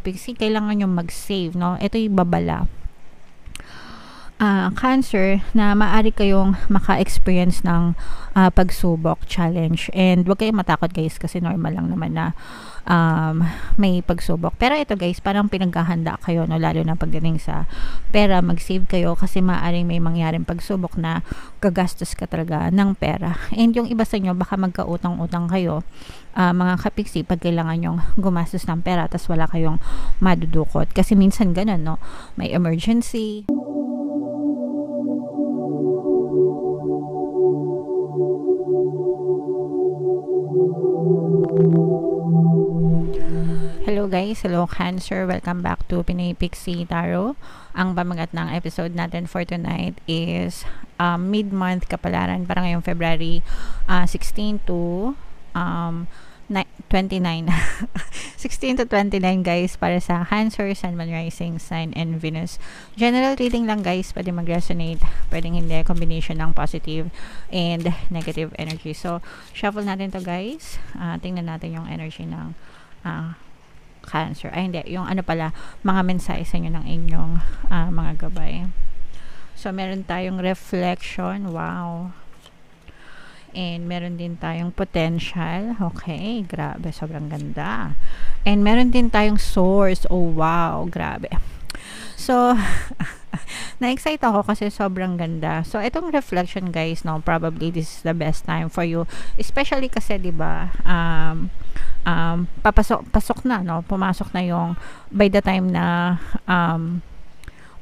Pixie, kailangan yung mag-save, no? Ito yung babala. Cancer, na maaari kayong maka-experience ng pagsubok, challenge, and wag kayong matakot guys kasi normal lang naman na may pagsubok. Pero ito guys, parang pinaghahanda kayo, no? Lalo na pagdating sa pera, mag-save kayo kasi maaaring may mangyaring pagsubok na gagastos ka talaga ng pera. And yung iba sa inyo, baka magkautang-utang kayo, mga kapiksi, pag kailangan yung gumastos ng pera tas wala kayong madudukot. Kasi minsan ganun, no? May emergency. Hello guys, hello Cancer, welcome back to Pinoy Pixie Tarot. Ang pamagat ng episode natin for tonight is mid-month kapalaran para ngayong February 16 to 29 16 to 29 guys, para sa Cancer, Sun, Moon, Rising, Sign, and Venus. General reading lang guys, pwede mag-resonate, pwedeng hindi, combination ng positive and negative energy. So shuffle natin to guys, tingnan natin yung energy ng Cancer, hindi, yung ano pala, mga mensahe sa inyo ng inyong mga gabay. So meron tayong reflection, wow, and meron din tayong potential, okay, grabe, sobrang ganda, and meron din tayong source, oh wow, grabe. So na-excite ako kasi sobrang ganda. So itong reflection guys, no, probably this is the best time for you, especially kasi 'di ba, pasok na, no, pumasok na yung, by the time na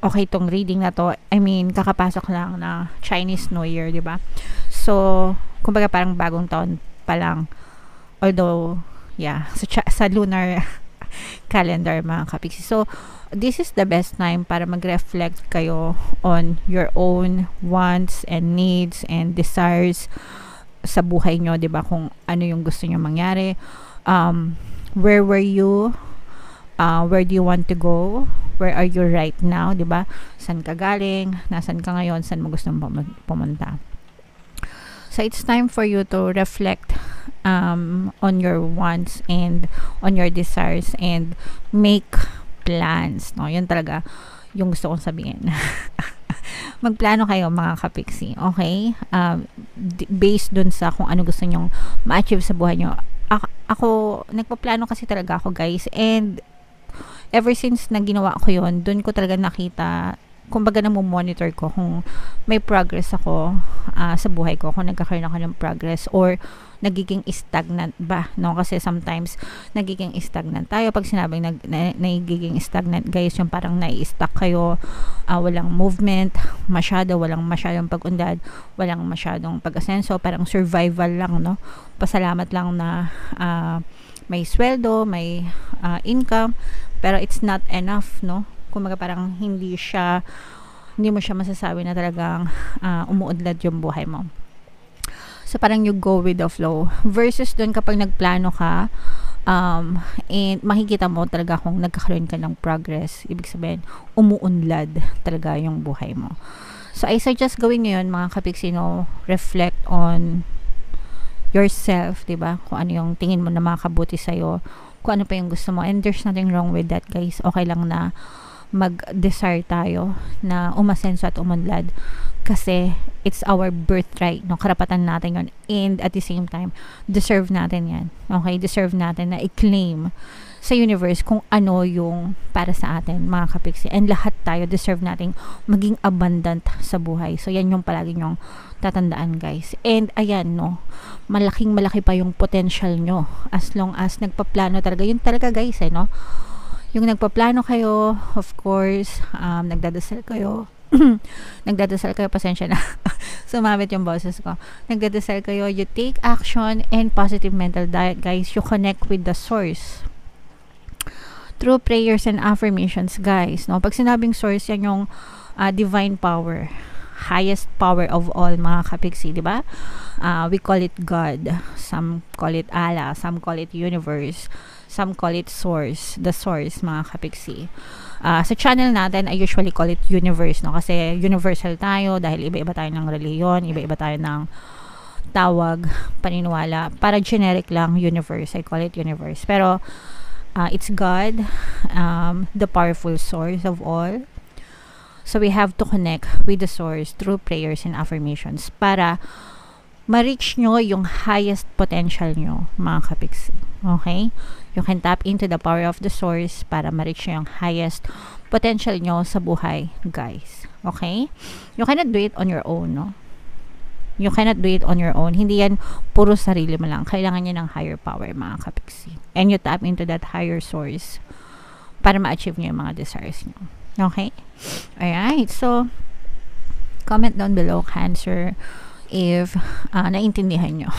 okay tong reading na to, I mean kakapasok lang na Chinese New Year, 'di ba? So kumbaga parang bagong taon pa lang, although yeah, sa lunar calendar mga kapiksi. So this is the best time para mag-reflect kayo on your own wants and needs and desires sa buhay nyo, 'di ba? Kung ano yung gusto nyo mangyari, where were you, where do you want to go, where are you right now, 'di ba? Saan ka galing, nasan ka ngayon, saan mo gustong pumunta. So it's time for you to reflect on your wants and on your desires and make plans, no? Yun talaga yung gusto kong sabihin. Magplano kayo mga kapiksi, okay? Based dun sa kung ano gusto nyong ma-achieve sa buhay nyo. Ako, nagpaplano kasi talaga ako guys, and ever since na ginawa ko yun, dun ko talaga nakita, kumbaga monitor ko kung may progress ako sa buhay ko, kung nagkakaroon ako ng progress or nagiging stagnant ba, no? Kasi sometimes nagiging stagnant tayo. Pag sinabing nagiging stagnant guys, yung parang nai-stuck kayo, walang movement walang masyadong pag-unlad, walang masyadong pag-asenso, parang survival lang, no? Pasalamat lang na may sweldo, may income, pero it's not enough, no? Kumaga parang hindi mo siya masasabi na talagang umuudlad yung buhay mo. So parang you go with the flow, versus doon kapag nagplano ka, and makikita mo talaga kung nagkakaroon ka ng progress, ibig sabihin umuunlad talaga yung buhay mo. So I suggest gawin ngayon mga kapiksino, reflect on yourself, 'di ba? Kung ano yung tingin mo na makakabuti sa'yo, kung ano pa yung gusto mo, and there's nothing wrong with that guys. Okay lang na mag-desire tayo na umasenso at umunlad kasi it's our birthright, no? Karapatan natin yun, and at the same time deserve natin yan, okay? Deserve natin na i-claim sa universe kung ano yung para sa atin mga kapiksi, and lahat tayo deserve nating maging abundant sa buhay. So yan yung palagi nyong tatandaan guys, and ayan, no, malaking malaki pa yung potential nyo as long as nagpaplano talaga. Yun talaga guys, no, yung nagpaplano kayo, of course, nagdadasal kayo nagdadasal kayo, pasensya na sumabit yung boses ko, nagdadasal kayo, you take action and positive mental diet guys, you connect with the source through prayers and affirmations guys, no? Pag sinabing source, yan yung divine power, highest power of all mga kapiksi, di ba? We call it God, some call it Allah, some call it universe, some call it source, the source mga kapiksi. Sa channel natin, I usually call it universe, no? Kasi universal tayo dahil iba-iba tayo ng reliyon, iba-iba tayo ng tawag, paniniwala. Para generic lang, universe, I call it universe. Pero It's God, the powerful source of all. So we have to connect with the source through prayers and affirmations para ma-reach nyo yung highest potential nyo, mga kapiksi. Okay? You can tap into the power of the source para ma-reach nyo yung highest potential nyo sa buhay, guys. Okay? You cannot do it on your own, no? You cannot do it on your own. Hindi yan puro sarili mo lang. Kailangan niya ng higher power, mga kapiksi. And you tap into that higher source para ma-achieve niyo yung mga desires niyo. Okay? Alright. So, comment down below, Cancer, if naintindihan nyo.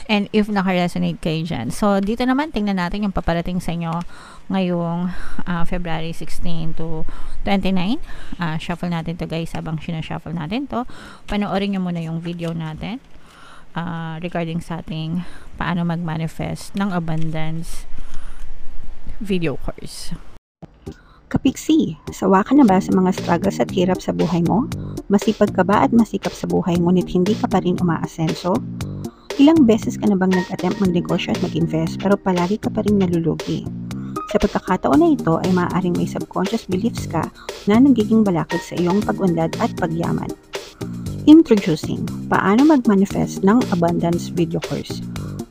And if naka-resonate kayo dyan. So, dito naman, tingnan natin yung paparating sa inyo ngayong February 16 to 29. Shuffle natin to, guys, habang sinashuffle natin to. Panoorin nyo muna yung video natin regarding sa ating paano mag-manifest ng abundance video course. Kapiksi, sawa ka na ba sa mga struggles at hirap sa buhay mo? Masipag ka ba at masikap sa buhay ngunit hindi ka pa rin umaasenso? Ilang beses ka na bang nag-attempt magnegosyo at mag-invest pero palagi ka pa rin nalulugi? Sa pagkakataon na ito ay maaaring may subconscious beliefs ka na nagiging balakid sa iyong pag-unlad at pagyaman. Introducing, paano mag-manifest ng abundance video course.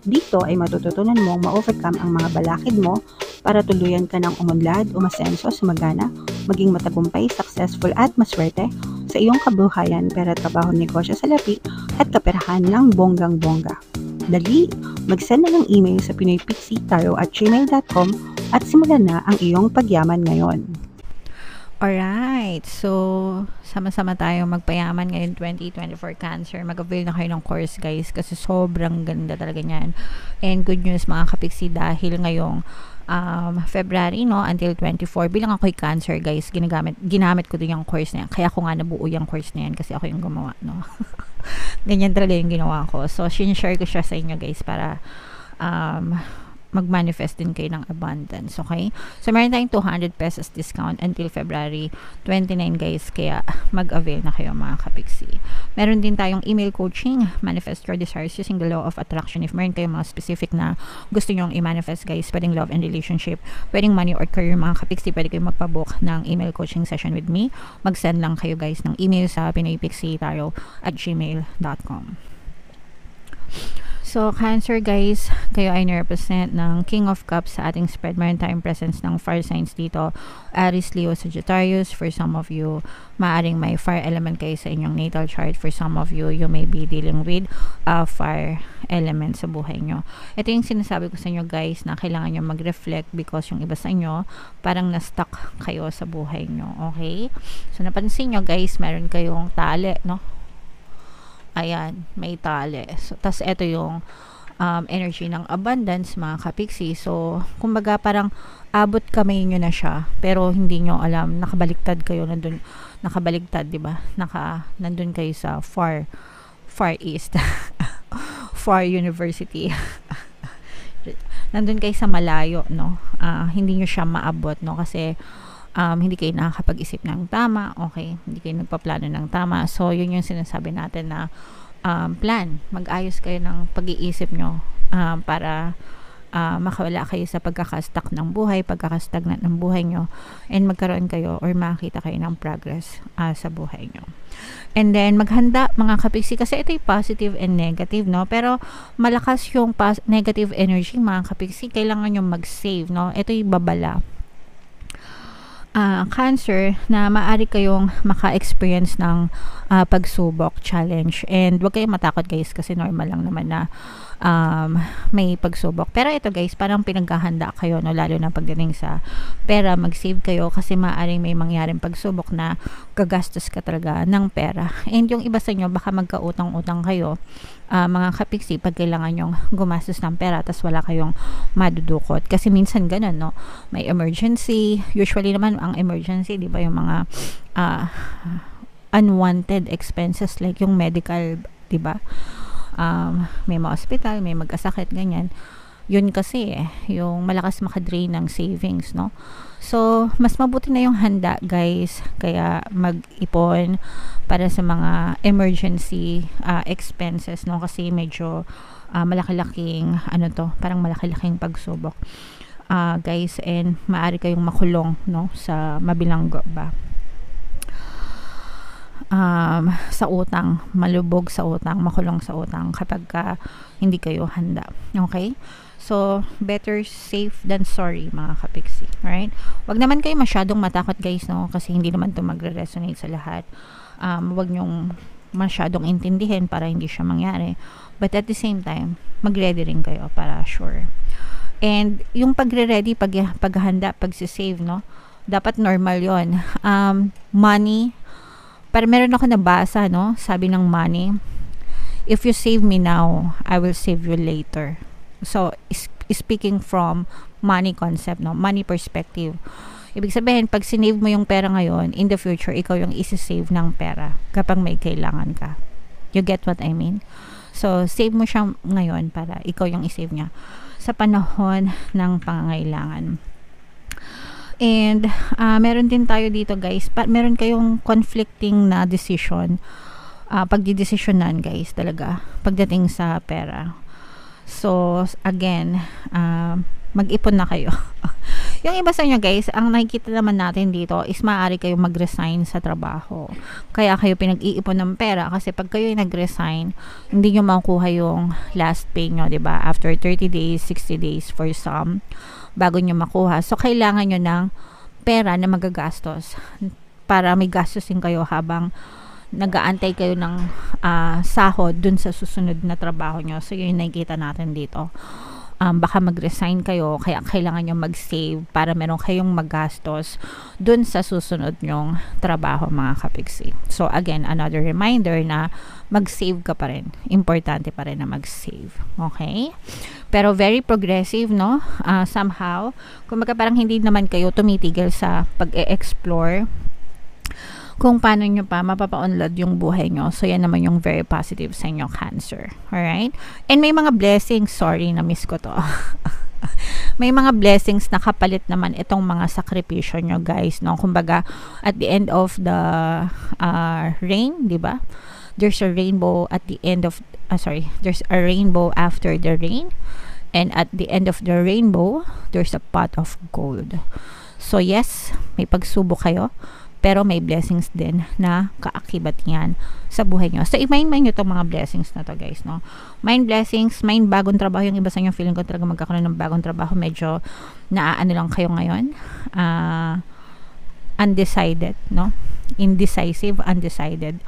Dito ay matututunan mong ma-overcome ang mga balakid mo para tuluyan ka ng umunlad, umasenso, sumagana, maging matagumpay, successful at maswerte sa iyong kabuhayan, pera, trabaho, negosyo sa lapi at kaperahan ng bonggang-bongga. Dali, mag-send na ng email sa pinoypixitaro@gmail.com at simulan na ang iyong pagyaman ngayon. Alright, so sama-sama tayo magpayaman ngayon 2024 Cancer. Mag-avail na kayo ng course, guys, kasi sobrang ganda talaga niyan. And good news, mga kapiksi, dahil ngayong February, no, until 24, bilang ako'y Cancer, guys, ginamit ko din yung course na yan. Kaya ako nga nabuo yung course na yan kasi ako yung gumawa, no. Ganyan talaga yung ginawa ko. So, sinishare ko siya sa inyo, guys, para mag-manifest din kayo ng abundance, okay? So, meron tayong 200 pesos discount until February 29, guys, kaya mag-avail na kayo, mga kapiksi. Meron din tayong email coaching, manifest your desires using the law of attraction. If meron kayong mga specific na gusto nyong i-manifest, guys, pwedeng love and relationship, pwedeng money or career, mga kapiksi, pwede kayong magpabook ng email coaching session with me. Mag-send lang kayo, guys, ng email sa pinoypixitaro@gmail.com. So, Cancer, guys, kayo ay na-represent ng King of Cups sa ating spread. Meron tayong presence ng fire signs dito. Aries, Leo, Sagittarius. For some of you, maaring may fire element kayo sa inyong natal chart. For some of you, you may be dealing with fire element sa buhay nyo. Ito yung sinasabi ko sa inyo, guys, na kailangan nyo mag-reflect because yung iba sa inyo, parang na-stuck kayo sa buhay nyo. Okay? So, napansin nyo, guys, meron kayong tali, no? Ayan, may tali. So, tas ito yung energy ng abundance, mga kapiksi. So, kumbaga parang abot kamay nyo na siya, pero hindi nyo alam, nakabaliktad kayo, nakabaliktad, di ba? Nandun kayo sa far east, far university. Nandun kayo sa malayo, no? Hindi nyo siya maabot, no? Kasi hindi kayo nakakapag-isip ng tama, okay, hindi kayo nagpaplano ng tama. So, yun yung sinasabi natin na plan. Mag-ayos kayo ng pag-iisip nyo para makawala kayo sa pagkakastuck ng buhay, pagkakastagnant ng buhay nyo, and magkaroon kayo or makakita kayo ng progress sa buhay nyo. And then, maghanda, mga kapiksi, kasi ito yung positive and negative, no? Pero, malakas yung negative energy, mga kapiksi, kailangan nyo mag-save, no? Ito yung babala. Cancer, na maaari kayong maka-experience ng pagsubok, challenge, and wag kayong matakot, guys, kasi normal lang naman na may pagsubok. Pero ito, guys, parang pinaghahanda kayo, no, lalo na pagdating sa pera. Mag-save kayo kasi maaaring may mangyaring pagsubok na gagastos ka talaga ng pera. And yung iba sa inyo, baka magkautang-utang kayo, mga kapiksi, pag kailangan yung gumastos ng pera tas wala kayong madudukot. Kasi minsan ganun, no? May emergency. Usually naman, ang emergency, di ba, yung mga unwanted expenses like yung medical, di ba? May mga hospital, may magkasakit, ganyan. Yun kasi yung malakas makadrain ng savings, no? So, mas mabuti na yung handa, guys. Kaya mag-ipon para sa mga emergency expenses, no? Kasi medyo malaki-laking parang malaki-laking pagsubok. guys, and maaari kayong makulong, no, sa mabilanggo ba, sa utang, malubog sa utang, makulong sa utang kapag hindi kayo handa. Okay? So, better safe than sorry, mga kapiksi. Alright? Wag naman kayo masyadong matakot, guys, no? Kasi hindi naman to magre-resonate sa lahat. Wag nyong masyadong intindihin para hindi siya mangyari. But at the same time, mag-ready rin kayo para sure. And yung pagre-ready, paghahanda, pagsisave, no? Dapat normal yon. Money, para meron ako nabasa, no? Sabi ng money, if you save me now, I will save you later. So, speaking from money concept, no? Money perspective. Ibig sabihin, pag sinave mo yung pera ngayon, in the future, ikaw yung isi-save ng pera kapag may kailangan ka. You get what I mean? So, save mo siya ngayon para ikaw yung i-save niya sa panahon ng pangangailangan. And meron din tayo dito, guys, meron kayong conflicting na decision, pagdidesisyonan, guys, talaga pagdating sa pera. So again, mag-ipon na kayo. Yung iba sa inyo, guys, ang nakikita naman natin dito is maaari kayong mag-resign sa trabaho. Kaya kayo pinag-iipon ng pera kasi pag kayo nag-resign, hindi nyo makukuha yung last pay nyo, diba? After 30 days, 60 days for some, bago nyo makuha. So, kailangan nyo ng pera na magagastos para may gastusin kayo habang nag-aantay kayo ng sahod dun sa susunod na trabaho nyo. So, yun yung nakikita natin dito. Baka mag-resign kayo, kaya kailangan nyo mag-save para meron kayong magastos dun sa susunod nyong trabaho, mga kapiksi. So, again, another reminder na mag-save ka pa rin. Importante pa rin na mag-save. Okay? Pero very progressive, no? Somehow, kung parang hindi naman kayo tumitigil sa pag-e-explore kung paano nyo pa mapapa-unload yung buhay nyo. So, yan naman yung very positive sa inyo, Cancer. Alright? And may mga blessings. Sorry, na-miss ko to. May mga blessings na kapalit naman itong mga sakripisyo nyo, guys. No? Kumbaga, at the end of the rain, di ba? There's a rainbow at the end of, there's a rainbow after the rain. And at the end of the rainbow, there's a pot of gold. So, yes, may pagsubok kayo. Pero may blessings din na kaakibat yan sa buhay nyo. So, i-mind nyo itong mga blessings na to, guys, no? Mind blessings, mind bagong trabaho. Yung iba sa inyo, feeling ko talaga magkakaroon ng bagong trabaho. Medyo naaano lang kayo ngayon. Undecided, no? Indecisive, undecided.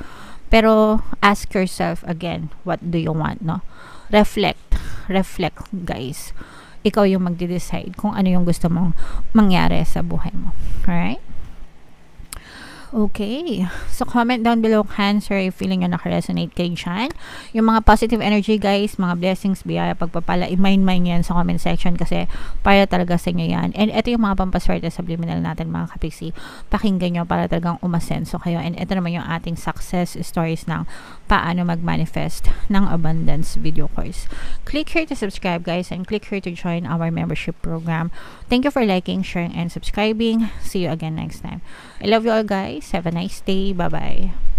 Pero, ask yourself again, what do you want, no? Reflect, guys. Ikaw yung magde-decide kung ano yung gusto mong mangyari sa buhay mo. Alright? Okay. So, comment down below, Cancer, if feeling nyo naka-resonate kayo dyan. Yung mga positive energy, guys, mga blessings, biyaya, pagpapala, i-mind yan sa comment section kasi para talaga sa inyo yan. And ito yung mga pampaswerte subliminal natin, mga kapiksi. Pakinggan nyo para talagang umasenso kayo. And ito naman yung ating success stories ng paano mag-manifest ng abundance video course. Click here to subscribe, guys, and click here to join our membership program. Thank you for liking, sharing, and subscribing. See you again next time. I love you all, guys. Have a nice day. Bye-bye.